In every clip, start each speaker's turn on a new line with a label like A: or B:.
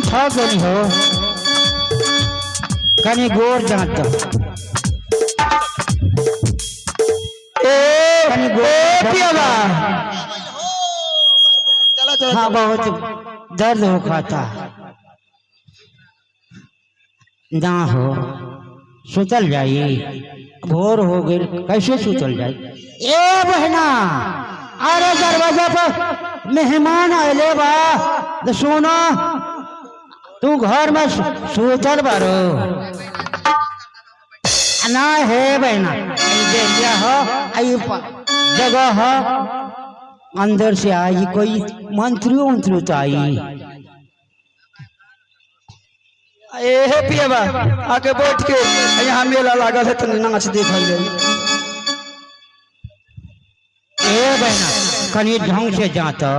A: छा गनी हो कनी गोर जात
B: ए
A: कनी गोर
B: पियावा
A: हाँ बहुत दर्द हो खाता ना हो सुतल जाई भोर हो गई कैसे सुतल जाई ए बहना अरे दरवाजा पर मेहमान आए बा तो सुनो तू घर में सुतल बारो ना है बहना देखिया हो आई जगह हो अंदर से आई कोई मंत्री मंत्री तो आई
B: ए हे पियावा आके बैठ के यहाँ मेला लागल है तनी नाच देखल जाई
A: ए बहना कनी ढंग से जाता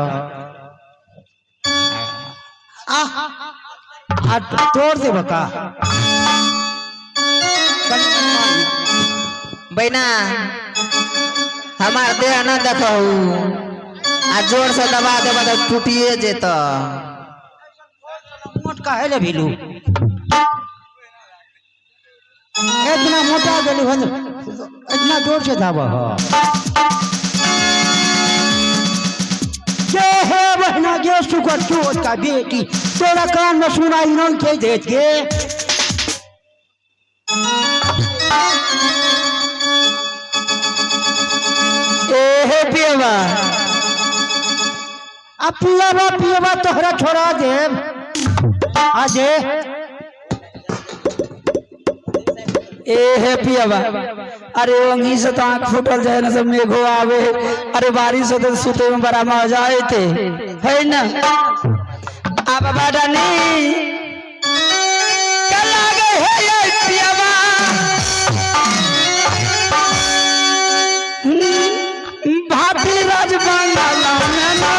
A: तोड़ दे बका
C: बहना हमार देह न देखू आ जोर से दबा देबा तो टूटिए जेत
A: मोटका है ले भिलू इतना मोटा गली हो इतना जोर से दाबा हो ये है बहना ये सुगर चोट का बेटी तेरा कान में सुनाई नहीं के देत के
B: ए हे पियावा
A: अब पियावा तोहरा छोड़ा देव आजे
B: ए हे पियावा अरे वही से तो आँख फूटल जाए ना सब मेघो आवे अरे बारिश होते सुते में बड़ा मजा आए थे है ना अब बाडा नहीं क्या लागे है ये पियावा भाभी राज बांगला में ना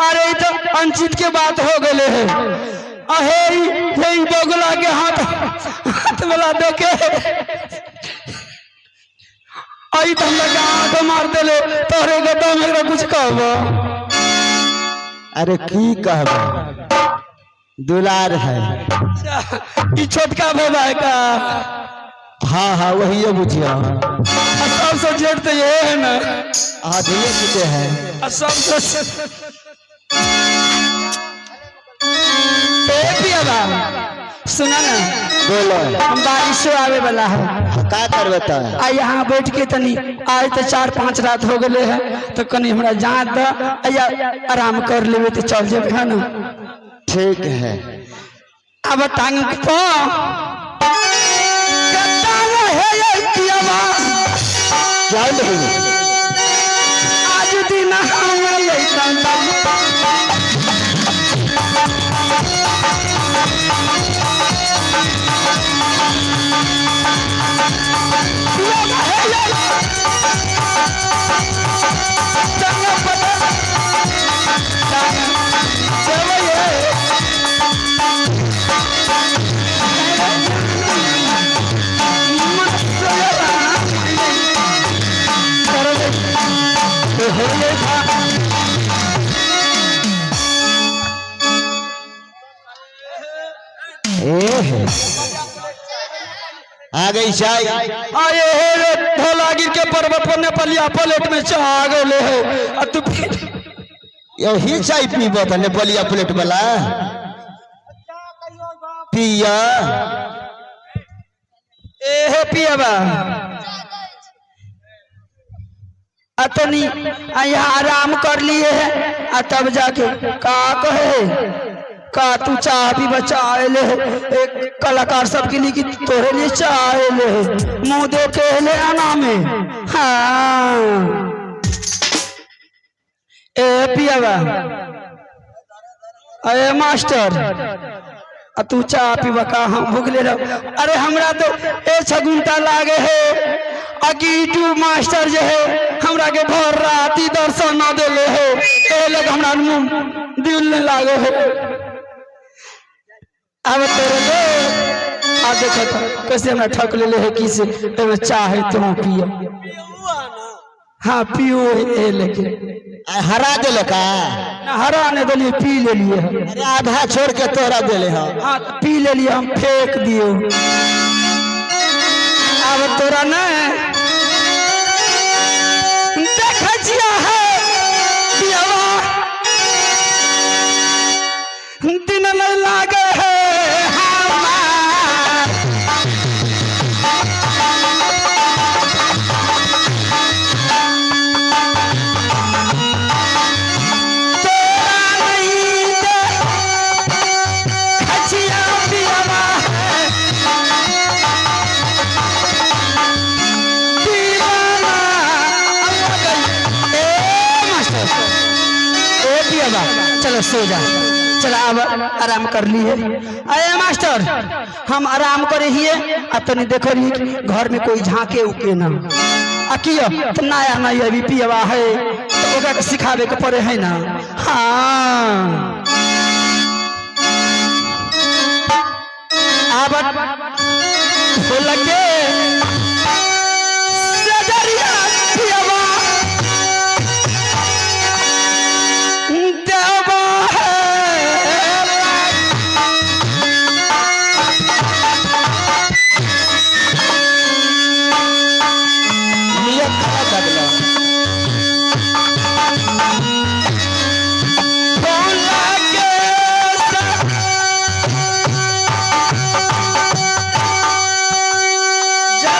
B: अरे तो अंचित के बात हो गए है अहे यही बगुला के हाथ हाथ वाला देखे आई तो हम लगा आंख मार दे तोहरे के तो मेरा कुछ कहबो
A: अरे की कहबे दुलार है।
B: ई छोटका बाबा का
A: हाँ हाँ वही है बुझिया।
B: सबसे जेठ तो ये है ना।
A: हाँ धीरे धीरे है।
B: सबसे पियाबा सुना ना
A: बोलो
B: हम बारिशो आवे वाला है
A: का करबे त
B: आ यहाँ बैठ के तनी आज तो 4-5 रात हो गए है तो कनी हमरा जात द या आराम कर लेवे तो चल जेबे है ना।
A: ठीक है।
B: अब टांग पो कटांग है ये पियाबा
A: चल रही
B: आज दिन हम ले चलता
A: आ गई चाय।
B: आए हे धोलागिर के पर्वत पर नेपालिया प्लेट में चाह गए है आ तू
A: यही चाय पीबो त नेपालिया प्लेट वाला पिया।
B: ए हे पियाबा अतनी यहाँ आराम कर लिए है आ तब जाके का कहे का तू चाह भी बचा ले एक कलाकार सबके लिए कि तोरे लिए चाह ले मुंह देखे ले आना में। हाँ ए पियाबा अरे मास्टर तू चाह पीबा का हम भूखले रहो। अरे हमरा तो ए छगुंटा लागे है अकीटू मास्टर जो है हमरा के भर राती दर्शन न देले है ए लोग हमरा मुंह दिल ने लागे है। अब तेरे ले आ देखो तो कैसे हमरा ठक ले है किसे एमे चाहे तुम पियो। हाँ पियो ए लेके
A: हरा देले का
B: हरा ने दलिए पी ले लिए।
A: अरे आधा छोड़ के तोरा देले हो।
B: हाँ पी ले लिए हम फेंक दियो। अब तोरा न देख जिया है पियावा दिन नहीं लागे है चलो सो जा। चलो अब आराम कर लिए। अरे मास्टर हम आराम करे हिए आ तनी देखो रही घर में कोई झांके उके ना आ कियो तो नया नया अभी पियवा है तो ओकरा के सिखावे के पड़े है ना। हाँ अब हो लगे सजरिया पियवा जा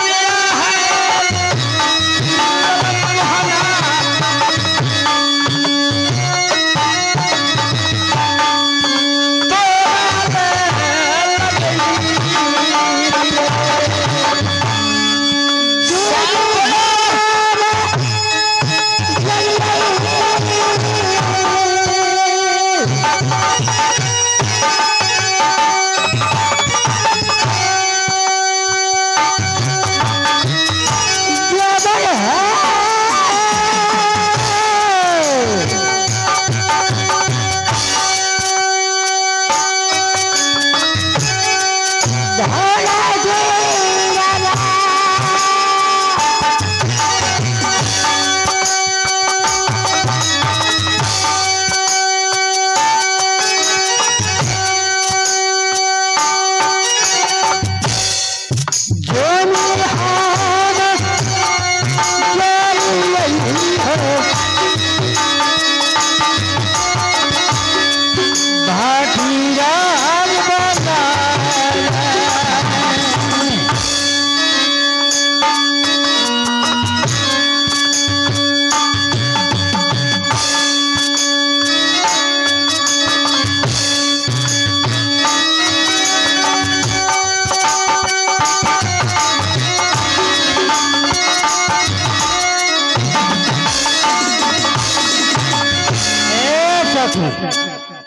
A: सखी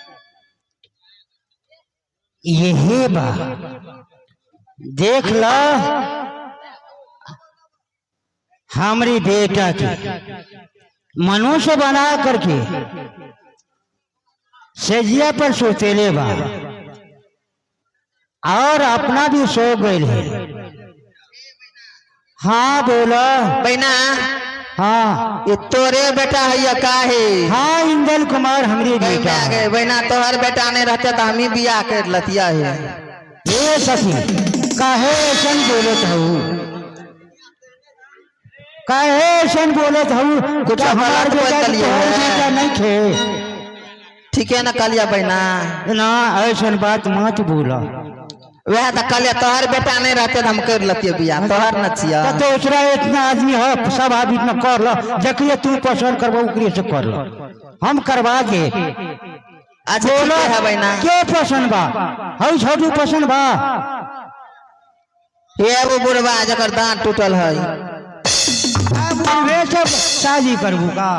A: यही बा देख लो हमारी बेटा की मनुष्य बना करके सजिया पर सोतेले बा और अपना भी सो गए है। हाँ बोलो
C: बहना
A: हाँ
C: ये तोरे बेटा है या का है?
A: हाँ इंदल कुमार हमारी बेटा है।
C: गए बहना तोहर बेटा नहीं रहते तो हम ही बियाह कर लतिया है।
A: ये सखी काहे सन बोलत हूँ काहे सन बोलत हूँ
C: कुछ
A: हमार
C: गलत
A: बेटा
C: बोल दिए
A: तोहर
C: हैं।
A: बेटा नहीं खे
C: ठीक है ना कलिया बहना
A: ना ऐसन बात मत बोला
C: वह तो कलिया तोहर बेटा नहीं रहते तो हम कर लतिया बियाह तोहर न छिया।
A: तो दूसरा इतना आदमी हो सब आदमी इतना कर लो जकरे तू पसंद करबो उकरे से कर लो हम करवा दे।
C: अच्छा ठीक है बहना
A: के पसंद बा हई छोटू पसंद बा
C: ये वो बुढ़वा जकर दांत टूटल है
A: अब वे सब शादी करबू का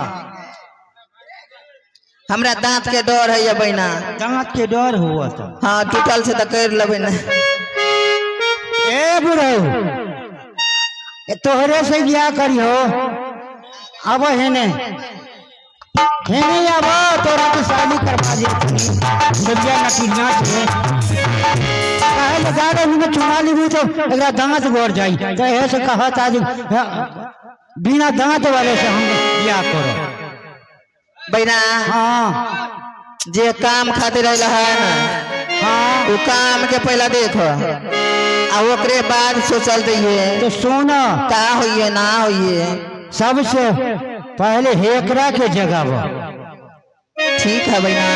C: हमरा दांत के डर है ये बहना।
A: दांत के डर हुआ तो
C: हाँ टूटल से तो कर लेबे ना।
A: ए बुढ़ऊ तोहरे से क्या करियो अब हेने हेने अब तोरा के शादी करवा दे बढ़िया नटीना से काहे लगा रे मुझे चुना ली तो एकरा दांत गोड़ जाई तो ऐसे कहत आज बिना दांत वाले से हम क्या करो
C: बहना
A: हाँ
C: जे काम खातिर रहला है ना
A: हाँ
C: वो काम के पहला देखो आ ओकरे बाद सोचल दिए
A: तो सोना
C: का होइए ना होइए।
A: सबसे पहले हेकरा के जगह बा
C: ठीक है बहना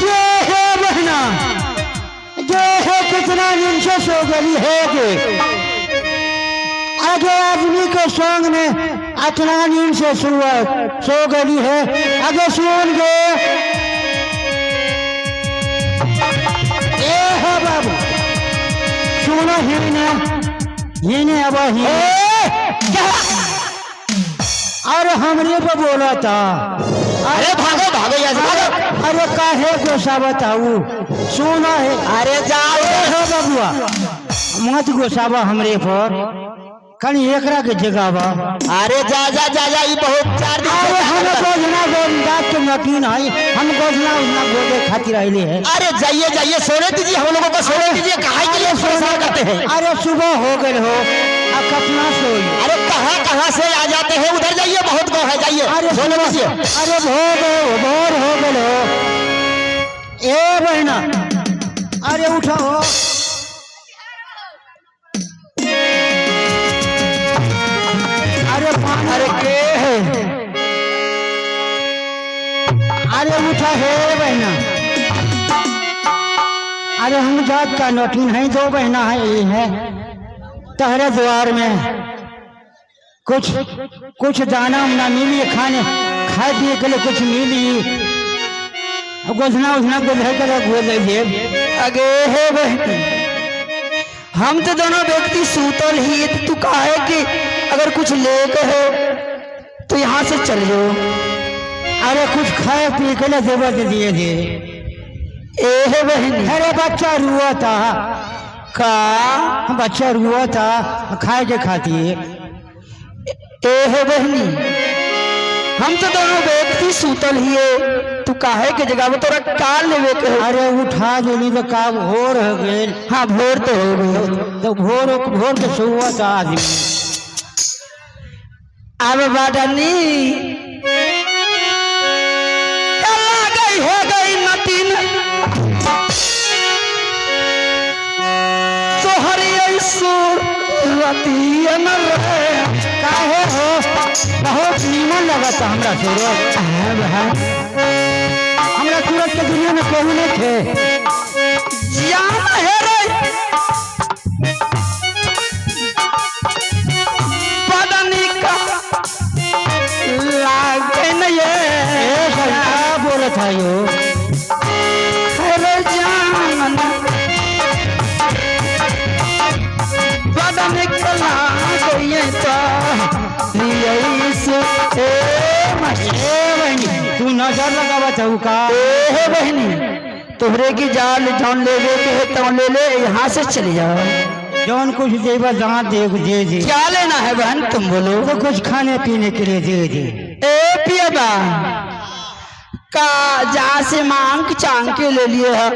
A: जो है बहना जो है कितना दिन से सो गई है कि आगे आदमी के संग ने अतना दिन से सो गई है आगे सुन गे ए है बाबू सुनो ही ने अब ही अरे हमरे पे बोला था
C: अरे भागो भागो यहाँ से भागो।
A: अरे काहे गोसा बताऊ सुना है
C: अरे जाओ
A: हो बबुआ मत गोसावा हमरे पर कहीं एकरा के जगह बा
C: अरे जा जा जा जा ये बहुत चार दिन
A: अरे हम
C: से
A: गोजना गोंदात के यकीन है हम गोजना उतना गोदे खातिर आइले है
C: अरे जाइए जाइए सोने दीजिए हम लोगों को सोने दीजिए काहे के लिए सोना करते हैं।
A: अरे सुबह हो गए हो अब कतना सोई
C: अरे कहाँ से आ जाते हैं उधर जाइए बहुत गौ है जाइए
A: अरे
C: सोने दीजिए।
A: अरे भोर हो गए हो ए बहना अरे उठो हो अरे अरे के है अरे उठा है बहना अरे हम जात का नोटिन है दो बहना है ये है तहरे द्वार में कुछ दाना उना मिली खाने खाए पिए के लिए कुछ मिली गोधना उधना गोधे कर
B: अगे हे बहन हम तो दोनों व्यक्ति सूतल ही तो तू काहे कि अगर कुछ लेके हो तो यहाँ से चल जाओ।
A: अरे कुछ खाए पिए के लिए देवर दे दिए दे
B: ए हे बहन
A: अरे बच्चा रुआ था
B: का
A: बच्चा रुआ था खाए के खाती
B: ए हे बहनी हम तो दोनों व्यक्ति सूतल ही है तू काहे के जगह में तोरा काल लेवे के हो।
A: अरे उठा देनी तो काम भोर हो गए
B: हाँ भोर तो हो गई
A: तो भोर के सुबह था आदमी
B: अब बाडनी गई हो गई नतीन तोहरी सूरतियन रे
A: काहे हो बहुत नीमन लगता हमरा सूरज हमरा सूरज के दुनिया में केहू नहीं थे
B: जान है रे बदनी का लागे न ये
A: क्या बोलत है यो
B: अरे जान बदला गई तो से
A: बहनी तू नजर लगावा चाहू का?
B: हे बहनी तोहरे की जाल जौन ले ले के तो ले ले, यहाँ से चली जाओ।
A: जौन कुछ देवा जहाँ देख दे दे।
B: क्या लेना है बहन तुम बोलो?
A: तो कुछ खाने पीने के लिए दे दे।
B: ए पियबा का जहाँ से मांग चांग के ले लिए है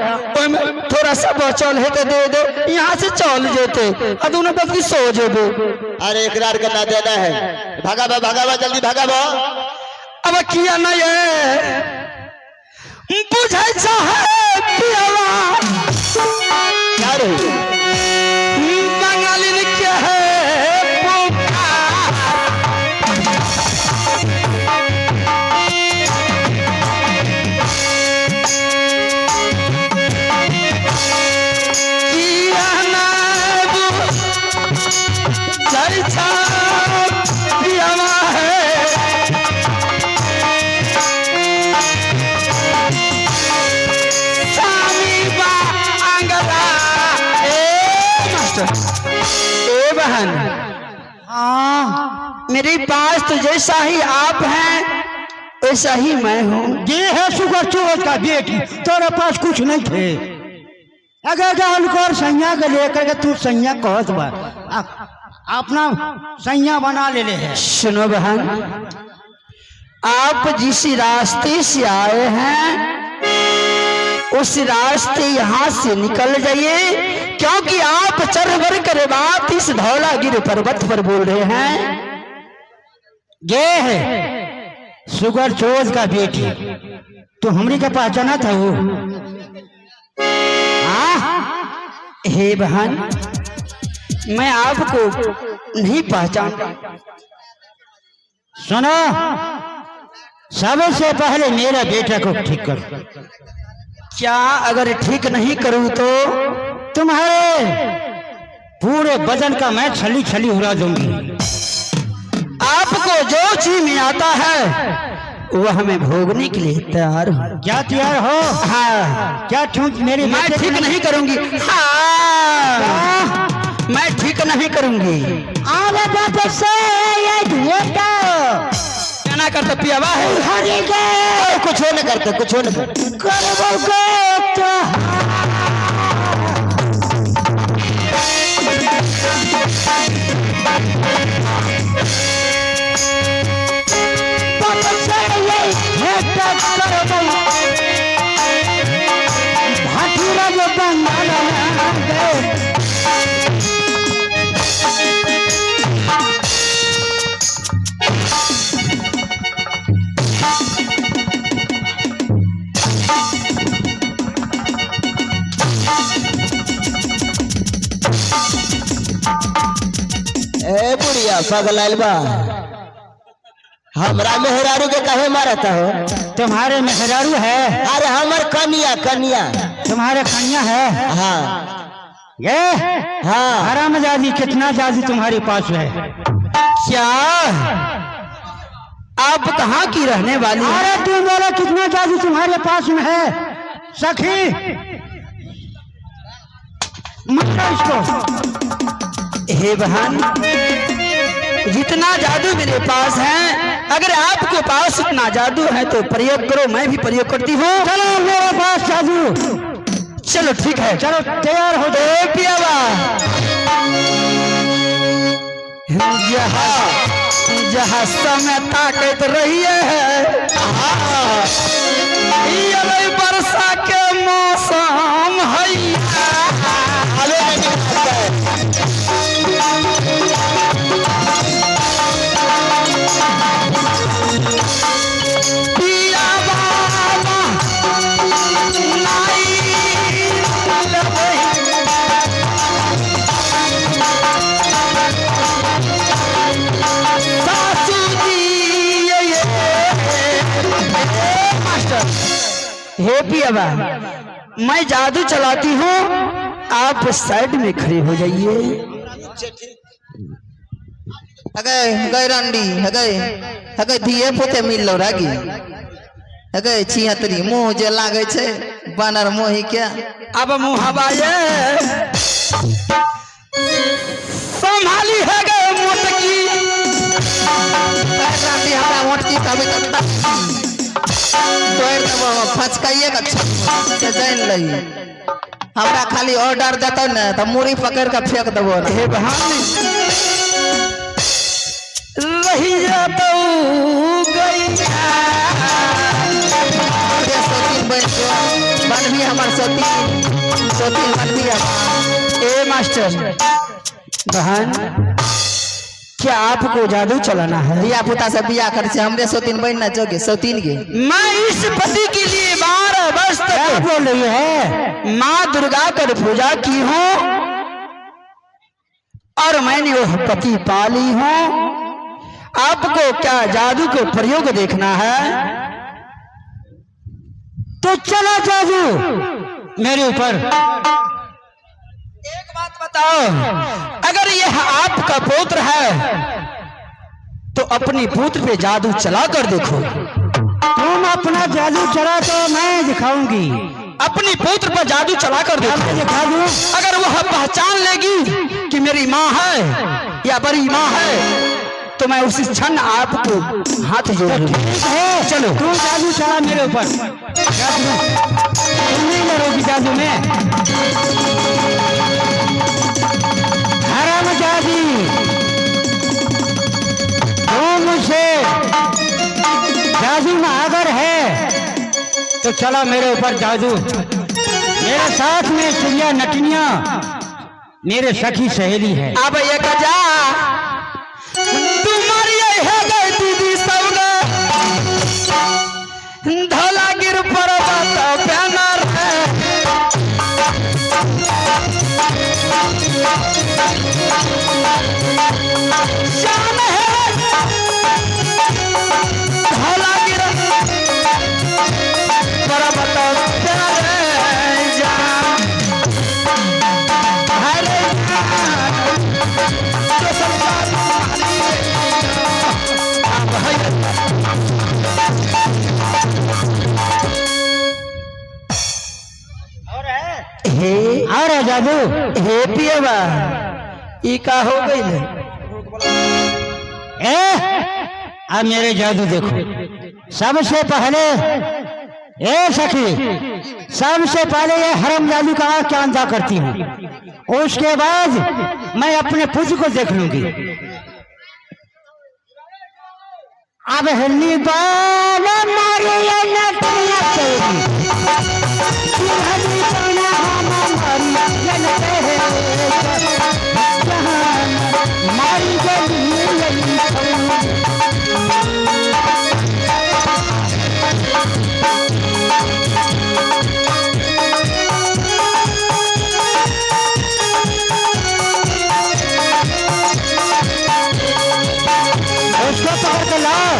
B: थोड़ा सा बचल है तो दे दे, यहाँ से चल जेते और दोनों बल्कि सो जेबे।
C: अरे इकरार करना देना है, भागा बा जल्दी भागा बा।
B: अब किया नहीं है बुझे है पियबा
C: क्या रे
B: बंगाली ने क्या है मेरे पास तो जैसा ही आप हैं वैसा ही मैं हूँ।
A: ये है शुगर चोर का बेटी, तेरे पास कुछ नहीं थे। अगर उनको सैया के लेकर के तू सैया कहत बा अपना सैया बना ले है।
B: सुनो बहन, आप जिस रास्ते से आए हैं उस रास्ते यहाँ से निकल जाइए, क्योंकि आप चरवर करे बात इस धौलागिरी पर्वत पर बोल रहे हैं।
A: ये है शुगर चोर का बेटी, तो हमरी का पहचाना था वो?
B: हे बहन मैं आपको नहीं पहचानता।
A: सुनो, सबसे पहले मेरा बेटा को ठीक करो।
B: क्या अगर ठीक नहीं करूं तो
A: तुम्हारे पूरे बदन का मैं छली छली उड़ा दूंगी।
B: आपको जो चीज में आता है वो हमें भोगने के लिए तैयार हो।
A: क्या तैयार हो?
B: हाँ।
A: क्या ठीक मेरी
B: मैं ठीक नहीं करूंगी। हाँ। मैं ठीक नहीं करूंगी। क्या ना करते पियावा है?
C: कुछ हो न करते, कुछ हो न करते। ए बुढ़िया पगलाइल बा, हमरा मेहरारू के कहे मारता हो?
A: तुम्हारे मेहरारू है?
C: अरे हमर कनिया कनिया।
A: तुम्हारे कन्या है?
C: हाँ
A: ये
C: हाँ।
A: हरामजादी, कितना जादी तुम्हारे पास है?
B: क्या आप कहाँ की रहने वाली?
A: अरे तुम बोलो कितना जादी तुम्हारे पास में है? सखी मारो इसको।
B: हे बहन, जितना जादू मेरे पास है, अगर आपके पास इतना जादू है तो प्रयोग करो, मैं भी प्रयोग करती हूँ।
A: चलो मेरे पास जादू।
B: चलो ठीक है,
A: चलो तैयार हो जाओ।
B: पियावा जहाँ समय ताकत रही है, वर्षा के मौसम है। हे पियावा, मैं जादू चलाती हूँ, आप साइड में खड़े हो जाइए।
C: गए रंडी गए दिए पोते मिल लो रागी गए छिहत्तरी मुँह जे लागे छे बानर मोही क्या।
B: अब मुँह हवाए संभाली है।
C: रांडी हमरा मोटकी तभी तक तोड़ देबो फचकाइए का से जान लई हमरा खाली ऑर्डर देतो न त मुड़ी पकड़ के फेंक देबो
B: हे बहाने रही जातो गैया
C: हमरे सोतीन बन भी हमर सोतीन बन भी
B: ए मास्टर बहन क्या आपको जादू चलाना है?
C: दिया पुता से बिया कर से हमरे सोतीन बन ना जोगे सोतीन गे
B: मैं इस पति के लिए 12 वर्ष
A: क्या
B: तक
A: बोल रही है?
B: माँ दुर्गा कर पूजा की हूँ और मैंने वह पति पाली हूँ। आपको क्या जादू को प्रयोग देखना है?
A: तो चला जादू मेरे ऊपर।
B: एक बात बताओ, अगर यह आपका पुत्र है तो अपनी पुत्र पे जादू चला कर देखो।
A: तुम अपना जादू चला तो मैं दिखाऊंगी।
B: अपनी पुत्र पर जादू चला कर देखो।
A: मैं दिखा दूं।
B: अगर वह पहचान लेगी कि मेरी माँ है या बड़ी माँ है तो मैं उसी क्षण आपको हाथ जोड़ दूंगा।
A: ठीक है,
B: चलो।
A: तू जादू चला मेरे ऊपर। जादू में तुम नहीं लड़ोगी जादू में। हराम जादी तू मुझसे जादू में अगर है तो चला मेरे ऊपर जादू। मेरे साथ में चिड़िया नटनिया मेरे सखी सहेली है।
B: अब ये गजा तुम्हारी है गई दीदी सब धला गिर पर्वत बैनर है जान है धला गिर पर्वत बैनर है जान हरे तो सब हे
A: और है जादू।
B: हे पियबा ई का हो गई
A: अब मेरे जादू देखो। सबसे पहले ए सखी सबसे पहले ये हरम जादू का क्या अंदा करती हूँ। उसके बाद मैं अपने पुत्र को देख लूंगी। अब हिलनी बाल मारी उसको पकड़ के लाओ।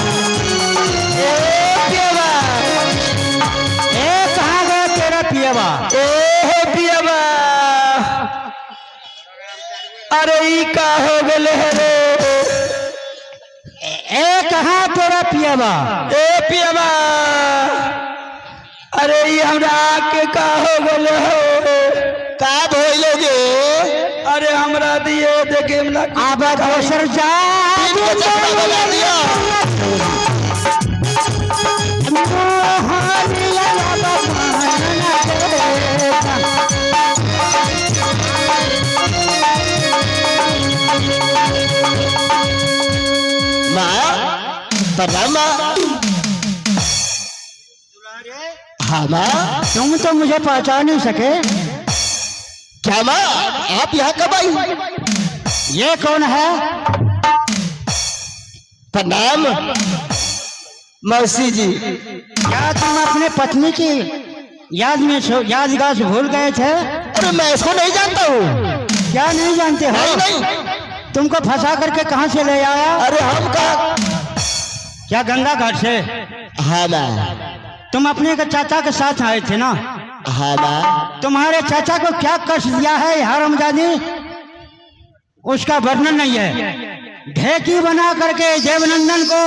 A: कहाँ गया तेरा पियवा?
B: पियबा अरे ई का हो गले रे
A: कहाँ तेरा पियवा?
B: ए पियबा अरे ई हमरा के का हो गले हो का भइलोगे? अरे हमरा दिए देखे हमरा
A: अब दोसर जा
B: हाँ माँ
A: तुम तो मुझे पहचान नहीं सके।
B: क्या माँ आप यहाँ कब आई?
A: ये कौन है?
B: प्रणाम मौसी जी।
A: क्या तुम अपने पत्नी की यादगार से भूल गए थे?
B: अरे मैं इसको नहीं जानता हूँ।
A: क्या नहीं जानते हो?
B: नहीं नहीं
A: तुमको फंसा करके कहाँ से ले आया?
B: अरे हम का
A: क्या गंगा घाट से?
B: हाँ माँ।
A: तुम अपने के चाचा के साथ आए थे ना?
B: हाँ माँ।
A: तुम्हारे चाचा को क्या कष्ट दिया है हरामजादी? उसका वर्णन नहीं है। ढेकी बना करके देवनंदन को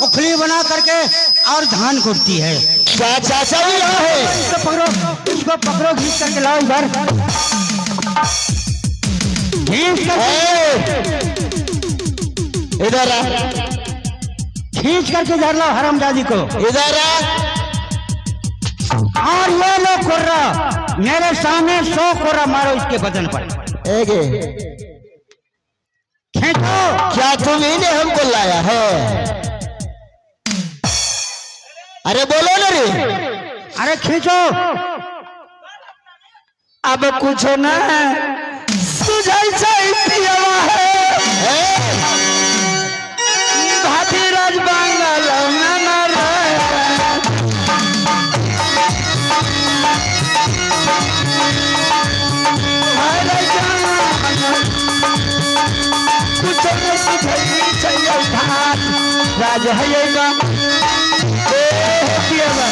A: उखली बना करके और धान कुटती है।
B: क्या चाचा भी यहाँ है?
A: इसको पकड़ो घींच करके लाओ इधर। घींच करके
B: इधर आ।
A: खींच करके धर लो हरामजादी को।
C: इधर आ।
A: और ये लो कुर्रा, मेरे सामने 100 कुर्रा मारो इसके बदन पर। खींचो।
C: क्या तुम ही ने हमको लाया है? अरे बोलो ना रे।
A: अरे खींचो।
B: अब कुछ ना सुझाई पियवा है भातीराज बांगल में कुछ न सुझाई राज है पियवा।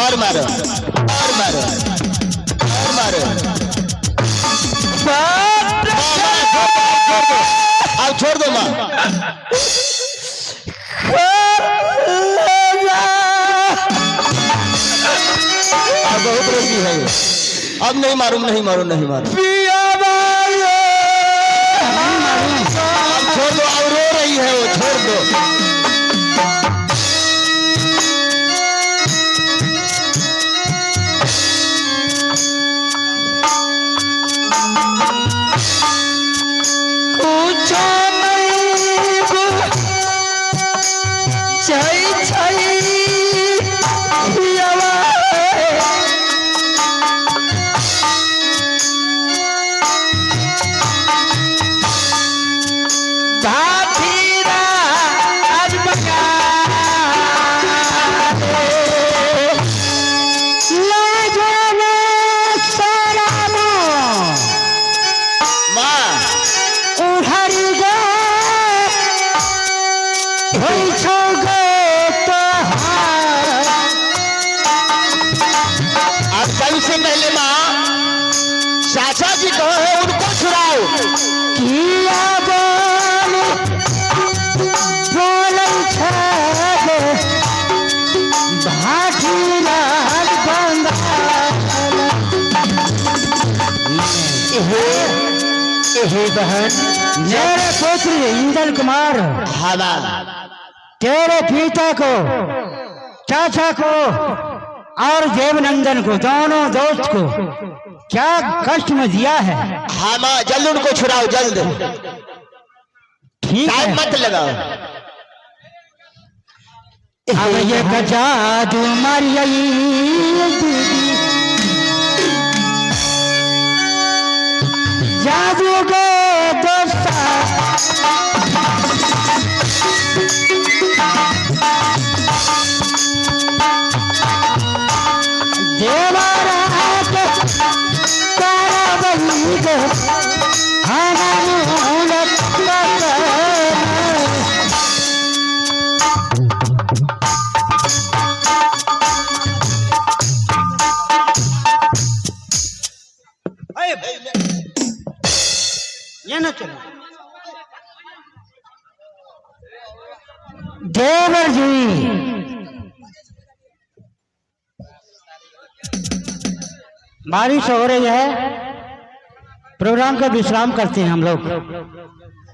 C: और मारो और मारो और मारो। अब छोड़ दो माँ। अब बहुत रोगी है ये। अब नहीं मारू नहीं मारू नहीं मारू। अब छोड़ दो। अब रो रही है वो, छोड़ दो। सबसे पहले माँ चाचा जी कहो है उनको छुड़ाओ।
A: किया बोल हे बहन, मेरे पुत्र इंदल कुमार, तेरे पिता को, चाचा को और देवनंदन को, दोनों दोस्त को क्या कष्ट में दिया है।
C: हाँ माँ, जल्द उनको छुड़ाओ, जल्द।
A: ठीक है,
C: मत लगाओ।
A: अब ये जादू मारिया जादू के दोस्ता ये ना चलो। देवर जी, बारिश हो रही है, प्रोग्राम का विश्राम करते हैं हम लोग।